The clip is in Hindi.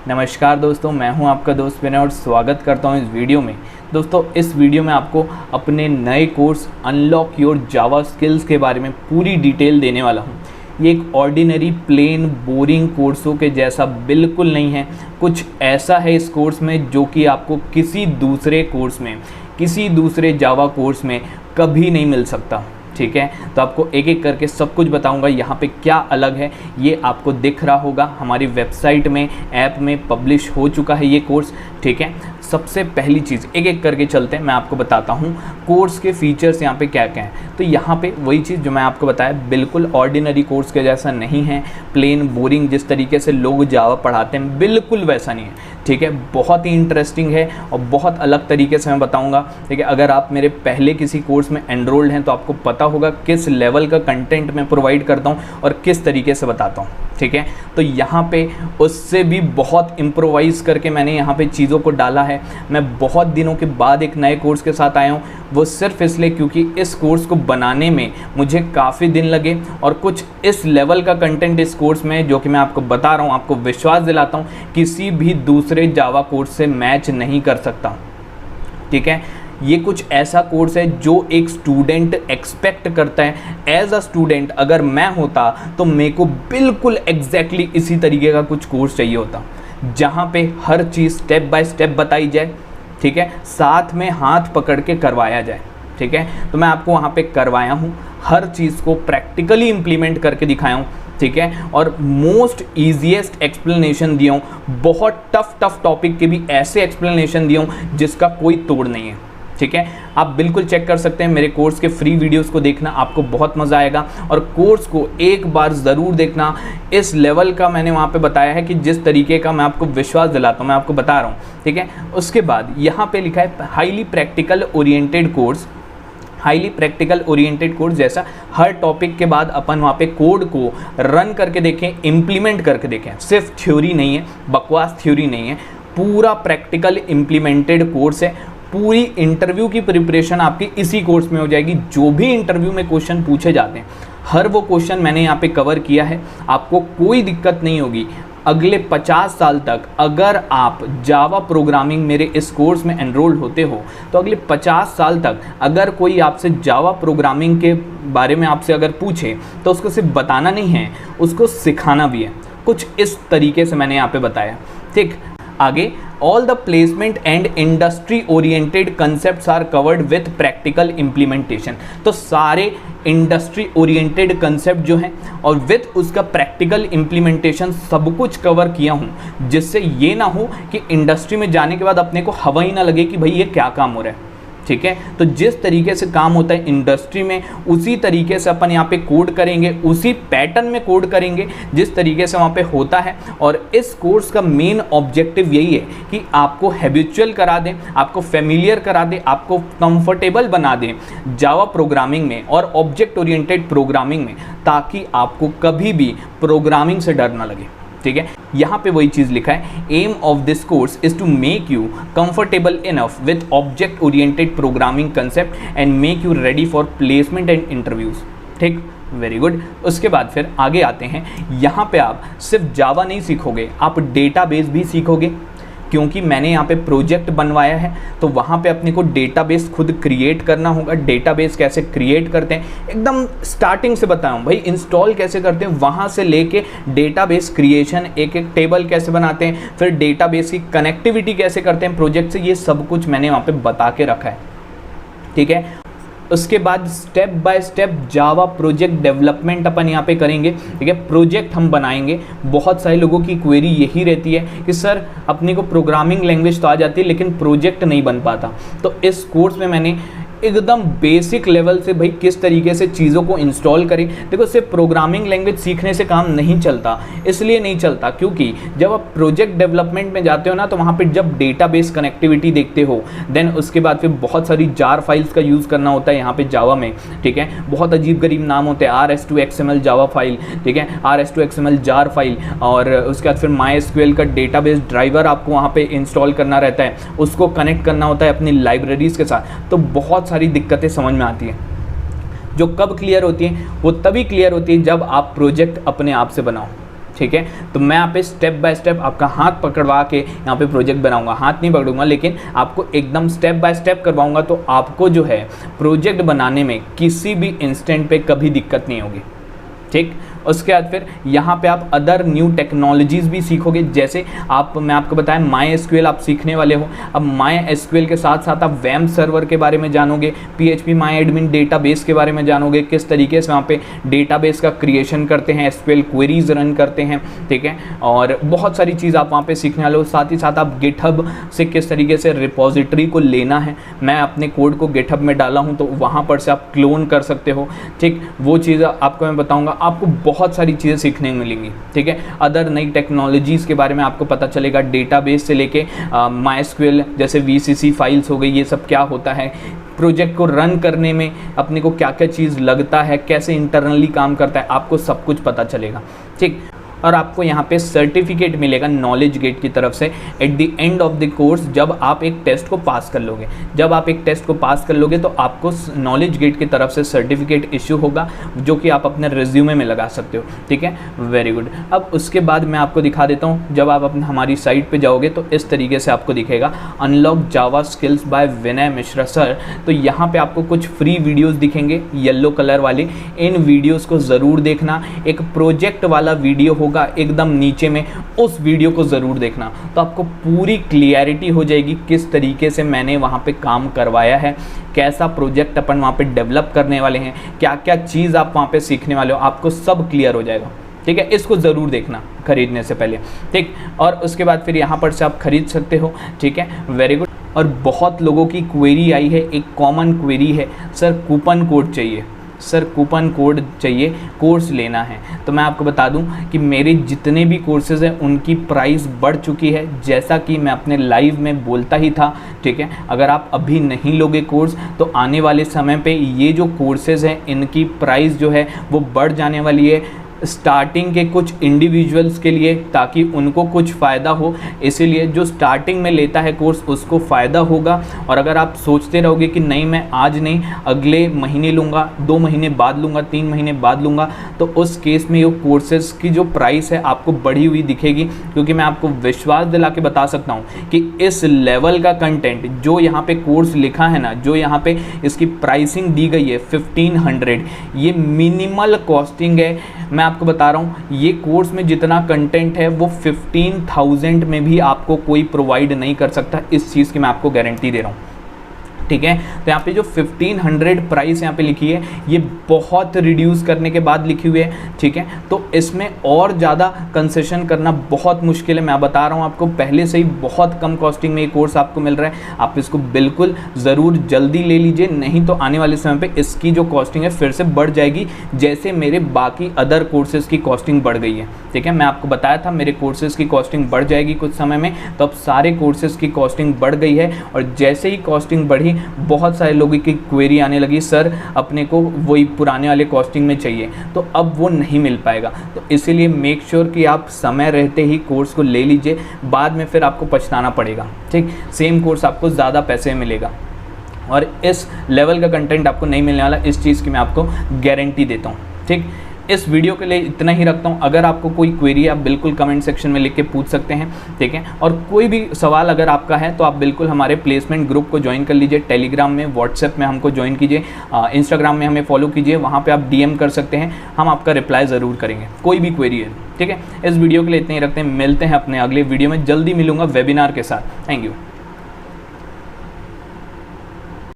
नमस्कार दोस्तों, मैं हूं आपका दोस्त विनय और स्वागत करता हूं इस वीडियो में। दोस्तों, इस वीडियो में आपको अपने नए course unlock your Java skills के बारे में पूरी डिटेल देने वाला हूं। ये एक ऑर्डिनरी प्लेन बोरिंग कोर्सों के जैसा बिल्कुल नहीं है। कुछ ऐसा है इस कोर्स में जो कि आपको किसी दूसरे कोर्स में, किसी दूसरे जावा कोर्स में कभी नहीं मिल सकता। ठीक है, तो आपको एक एक करके सब कुछ बताऊंगा यहाँ पे क्या अलग है। ये आपको दिख रहा होगा, हमारी वेबसाइट में, ऐप में पब्लिश हो चुका है ये कोर्स। ठीक है, सबसे पहली चीज़ एक एक करके चलते हैं, मैं आपको बताता हूँ कोर्स के फीचर्स यहाँ पे क्या क्या हैं। तो यहाँ पे वही चीज़ जो मैं आपको बताया, बिल्कुल ऑर्डिनरी कोर्स के जैसा नहीं है, प्लेन बोरिंग जिस तरीके से लोग जावा पढ़ाते हैं बिल्कुल वैसा नहीं है। ठीक है, बहुत ही इंटरेस्टिंग है और बहुत अलग तरीके से मैं बताऊँगा। ठीक है, अगर आप मेरे पहले किसी कोर्स में एनरोल्ड हैं तो आपको पता होगा किस लेवल का कंटेंट मैं प्रोवाइड करता हूँ और किस तरीके से बताता हूँ। ठीक है, तो यहाँ पे उससे भी बहुत इम्प्रोवाइज करके मैंने यहाँ पे चीज़ों को डाला है। मैं बहुत दिनों के बाद एक नए कोर्स के साथ आया हूँ, वो सिर्फ इसलिए क्योंकि इस कोर्स को बनाने में मुझे काफ़ी दिन लगे और कुछ इस लेवल का कंटेंट इस कोर्स में जो कि मैं आपको बता रहा हूँ, आपको विश्वास दिलाता हूँ किसी भी दूसरे जावा कोर्स से मैच नहीं कर सकता। ठीक है, ये कुछ ऐसा कोर्स है जो एक स्टूडेंट एक्सपेक्ट करता है। एज अ स्टूडेंट अगर मैं होता तो मेरे को बिल्कुल एग्जैक्टली इसी तरीके का कुछ कोर्स चाहिए होता, जहाँ पे हर चीज़ स्टेप बाय स्टेप बताई जाए। ठीक है, साथ में हाथ पकड़ के करवाया जाए। ठीक है, तो मैं आपको वहाँ पे करवाया हूँ, हर चीज़ को प्रैक्टिकली इम्प्लीमेंट करके दिखाया हूँ। ठीक है, और मोस्ट ईजीएस्ट एक्सप्लेनेशन दिया हूँ, बहुत टफ टॉपिक के भी ऐसे एक्सप्लेनेशन दिया हूँ जिसका कोई तोड़ नहीं है। ठीक है, आप बिल्कुल चेक कर सकते हैं, मेरे कोर्स के फ्री वीडियोस को देखना, आपको बहुत मज़ा आएगा और कोर्स को एक बार ज़रूर देखना। इस लेवल का मैंने वहाँ पे बताया है कि जिस तरीके का मैं आपको विश्वास दिलाता हूँ, मैं आपको बता रहा हूँ। ठीक है, उसके बाद यहाँ पे लिखा है highly practical oriented course. Highly practical oriented course जैसा हर टॉपिक के बाद अपन वहाँ पे कोड को रन करके देखें, इम्प्लीमेंट करके देखें। सिर्फ थ्योरी नहीं है, बकवास थ्योरी नहीं है, पूरा प्रैक्टिकल इम्प्लीमेंटेड कोर्स है। पूरी इंटरव्यू की प्रिपरेशन आपकी इसी कोर्स में हो जाएगी। जो भी इंटरव्यू में क्वेश्चन पूछे जाते हैं, हर वो क्वेश्चन मैंने यहाँ पे कवर किया है, आपको कोई दिक्कत नहीं होगी। अगले 50 साल तक अगर आप जावा प्रोग्रामिंग मेरे इस कोर्स में एनरोल्ड होते हो तो अगले 50 साल तक अगर कोई आपसे जावा प्रोग्रामिंग के बारे में आपसे अगर पूछे तो उसको सिर्फ बताना नहीं है, उसको सिखाना भी है। कुछ इस तरीके से मैंने यहाँ पे बताया। ठीक, आगे all the placement and industry oriented concepts are covered with practical implementation. तो सारे इंडस्ट्री ओरिएंटेड कंसेप्ट जो हैं और विथ उसका प्रैक्टिकल इम्प्लीमेंटेशन सब कुछ कवर किया हूँ, जिससे ये ना हो कि इंडस्ट्री में जाने के बाद अपने को हवा ही ना लगे कि भाई ये क्या काम हो रहा है। ठीक है, तो जिस तरीके से काम होता है इंडस्ट्री में, उसी तरीके से अपन यहाँ पे कोड करेंगे, उसी पैटर्न में कोड करेंगे जिस तरीके से वहाँ पे होता है। और इस कोर्स का मेन ऑब्जेक्टिव यही है कि आपको हैबिचुअल करा दें, आपको फेमिलियर करा दें, आपको कंफर्टेबल बना दें जावा प्रोग्रामिंग में और ऑब्जेक्ट ओरिएंटेड प्रोग्रामिंग में, ताकि आपको कभी भी प्रोग्रामिंग से डर ना लगे। ठीक है, यहाँ पे वही चीज़ लिखा है, aim of this course is to make you comfortable enough with object oriented programming concept and make you ready for placement and interviews. ठीक, वेरी गुड। उसके बाद फिर आगे आते हैं, यहाँ पे आप सिर्फ जावा नहीं सीखोगे, आप डेटाबेस भी सीखोगे, क्योंकि मैंने यहाँ पे प्रोजेक्ट बनवाया है तो वहाँ पे अपने को डेटाबेस खुद क्रिएट करना होगा। डेटाबेस कैसे क्रिएट करते हैं एकदम स्टार्टिंग से बताऊँ भाई, इंस्टॉल कैसे करते हैं वहाँ से लेके डेटाबेस क्रिएशन, एक एक टेबल कैसे बनाते हैं, फिर डेटाबेस की कनेक्टिविटी कैसे करते हैं प्रोजेक्ट से, ये सब कुछ मैंने वहाँ पे बता के रखा है। ठीक है, उसके बाद step by step Java project development अपन यहाँ पे करेंगे। ठीक है, प्रोजेक्ट हम बनाएंगे। बहुत सारे लोगों की क्वेरी यही रहती है कि सर अपने को प्रोग्रामिंग लैंग्वेज तो आ जाती है लेकिन प्रोजेक्ट नहीं बन पाता। तो इस कोर्स में मैंने एकदम बेसिक लेवल से भाई किस तरीके से चीज़ों को इंस्टॉल करें। देखो, सिर्फ प्रोग्रामिंग लैंग्वेज सीखने से काम नहीं चलता, इसलिए नहीं चलता क्योंकि जब आप प्रोजेक्ट डेवलपमेंट में जाते हो ना, तो वहाँ पे जब डेटाबेस कनेक्टिविटी देखते हो, देन उसके बाद फिर बहुत सारी जार फाइल्स का यूज़ करना होता है यहाँ पे जावा में। ठीक है, बहुत अजीब गरीब नाम होते हैं, RS2XML जावा फाइल। ठीक है, RS2XML जार फाइल, और उसके बाद फिर MySQL का डेटाबेस ड्राइवर आपको वहाँ पे इंस्टॉल करना रहता है, उसको कनेक्ट करना होता है अपनी लाइब्रेरीज़ के साथ। तो बहुत सारी दिक्कतें समझ में आती हैं, जो कब क्लियर होती हैं, वो तभी क्लियर होती है जब आप प्रोजेक्ट अपने आप से बनाओ। ठीक है। तो मैं यहाँ पे स्टेप बाय स्टेप आपका हाथ पकड़वा के यहाँ पे प्रोजेक्ट बनाऊंगा, हाथ नहीं पकड़ूंगा, लेकिन आपको एकदम स्टेप बाय स्टेप करवाऊंगा, तो आपको जो है प्रोजेक्ट बनाने में किसी भी इंस्टेंट पे कभी दिक्कत नहीं होगी, ठीक। उसके बाद फिर यहाँ पे आप अदर न्यू टेक्नोलॉजीज़ भी सीखोगे, जैसे मैं आपको बताया MySQL आप सीखने वाले हो। अब MySQL के साथ साथ आप वेम सर्वर के बारे में जानोगे, PHP MyAdmin डेटाबेस के बारे में जानोगे, किस तरीके से वहाँ पे डेटाबेस का क्रिएशन करते हैं, SQL क्वेरीज रन करते हैं, ठीक है। और बहुत सारी चीज़ आप वहाँ पे सीखने वाले हो। साथ ही साथ आप GitHub से किस तरीके से रिपोजिटरी को लेना है, मैं अपने कोड को GitHub में डाला हूँ तो वहाँ पर से आप क्लोन कर सकते हो, ठीक। वो चीज़ आपको मैं बताऊँगा, आपको बहुत सारी चीज़ें सीखने को मिलेंगी, ठीक है। अदर नई टेक्नोलॉजीज़ के बारे में आपको पता चलेगा, डेटाबेस से लेके MySQL जैसे VCC फाइल्स हो गई, ये सब क्या होता है, प्रोजेक्ट को रन करने में अपने को क्या क्या चीज़ लगता है, कैसे इंटरनली काम करता है, आपको सब कुछ पता चलेगा, ठीक। और आपको यहाँ पे सर्टिफिकेट मिलेगा नॉलेज गेट की तरफ से at the end of the course, जब आप एक टेस्ट को पास कर लोगे। जब आप एक टेस्ट को पास कर लोगे तो आपको नॉलेज गेट की तरफ से सर्टिफिकेट इशू होगा, जो कि आप अपने रिज्यूमे में लगा सकते हो, ठीक है। Very good. अब उसके बाद मैं आपको दिखा देता हूँ, जब आप हमारी साइट पर जाओगे तो इस तरीके से आपको दिखेगा unlock Java skills by Vinay Mishra sir. तो यहाँ पर आपको कुछ फ्री वीडियोज़ दिखेंगे येलो कलर वाले, इन वीडियोज़ को ज़रूर देखना। एक प्रोजेक्ट वाला वीडियो होगा एकदम नीचे में, उस वीडियो को ज़रूर देखना, तो आपको पूरी क्लियरिटी हो जाएगी किस तरीके से मैंने वहाँ पे काम करवाया है, कैसा प्रोजेक्ट अपन वहाँ पे डेवलप करने वाले हैं, क्या क्या चीज़ आप वहाँ पे सीखने वाले हो, आपको सब क्लियर हो जाएगा, ठीक है। इसको ज़रूर देखना खरीदने से पहले, ठीक। और उसके बाद फिर यहाँ पर से आप खरीद सकते हो, ठीक है। Very good. और बहुत लोगों की क्वेरी आई है, एक कॉमन क्वेरी है, सर कूपन कोड चाहिए, सर कूपन कोड चाहिए, कोर्स लेना है। तो मैं आपको बता दूं कि मेरे जितने भी कोर्सेज़ हैं उनकी प्राइस बढ़ चुकी है, जैसा कि मैं अपने लाइव में बोलता ही था, ठीक है। अगर आप अभी नहीं लोगे कोर्स तो आने वाले समय पे ये जो कोर्सेज़ हैं इनकी प्राइस जो है वो बढ़ जाने वाली है, स्टार्टिंग के कुछ इंडिविजुअल्स के लिए, ताकि उनको कुछ फ़ायदा हो। इसीलिए जो स्टार्टिंग में लेता है कोर्स उसको फ़ायदा होगा। और अगर आप सोचते रहोगे कि नहीं मैं आज नहीं अगले महीने लूँगा, 2 महीने बाद लूँगा, 3 महीने बाद लूँगा, तो उस केस में ये कोर्सेज़ की जो प्राइस है आपको बढ़ी हुई दिखेगी। क्योंकि मैं आपको विश्वास दिला के बता सकता हूँ कि इस लेवल का कंटेंट जो यहाँ पे कोर्स लिखा है ना, जो यहाँ पे इसकी प्राइसिंग दी गई है 1500, ये मिनिमल कॉस्टिंग है। मैं आपको बता रहा हूँ ये कोर्स में जितना कंटेंट है वो 15,000 में भी आपको कोई प्रोवाइड नहीं कर सकता, इस चीज़ की मैं आपको गारंटी दे रहा हूँ, ठीक है। तो यहाँ पे जो 1500 प्राइस यहाँ पे लिखी है ये बहुत रिड्यूस करने के बाद लिखी हुई है, ठीक है। तो इसमें और ज़्यादा कंसेशन करना बहुत मुश्किल है। मैं बता रहा हूँ आपको पहले से ही बहुत कम कॉस्टिंग में ये कोर्स आपको मिल रहा है, आप इसको बिल्कुल ज़रूर जल्दी ले लीजिए, नहीं तो आने वाले समय पर इसकी जो कॉस्टिंग है फिर से बढ़ जाएगी, जैसे मेरे बाकी अदर कोर्सेज़ की कॉस्टिंग बढ़ गई है, ठीक है। मैं आपको बताया था मेरे कोर्सेज़ की कॉस्टिंग बढ़ जाएगी कुछ समय में, तो अब सारे कोर्सेज़ की कॉस्टिंग बढ़ गई है। और जैसे ही कॉस्टिंग बढ़ी बहुत सारे लोगों की क्वेरी आने लगी, सर अपने को वही पुराने वाले कॉस्टिंग में चाहिए, तो अब वो नहीं मिल पाएगा। तो इसीलिए मेक श्योर कि आप समय रहते ही कोर्स को ले लीजिए, बाद में फिर आपको पछताना पड़ेगा, ठीक। सेम कोर्स आपको ज़्यादा पैसे में मिलेगा और इस लेवल का कंटेंट आपको नहीं मिलने वाला, इस चीज़ की मैं आपको गारंटी देता हूँ, ठीक। इस वीडियो के लिए इतना ही रखता हूँ। अगर आपको कोई क्वेरी है आप बिल्कुल कमेंट सेक्शन में लिख के पूछ सकते हैं, ठीक है। और कोई भी सवाल अगर आपका है तो आप बिल्कुल हमारे प्लेसमेंट ग्रुप को ज्वाइन कर लीजिए, टेलीग्राम में, व्हाट्सएप में हमको ज्वाइन कीजिए, इंस्टाग्राम में हमें फॉलो कीजिए, वहाँ पर आप DM कर सकते हैं, हम आपका रिप्लाई ज़रूर करेंगे कोई भी क्वेरी है, ठीक है। इस वीडियो के लिए इतना ही रखते हैं, मिलते हैं अपने अगले वीडियो में, जल्दी मिलूँगा वेबिनार के साथ। Thank you.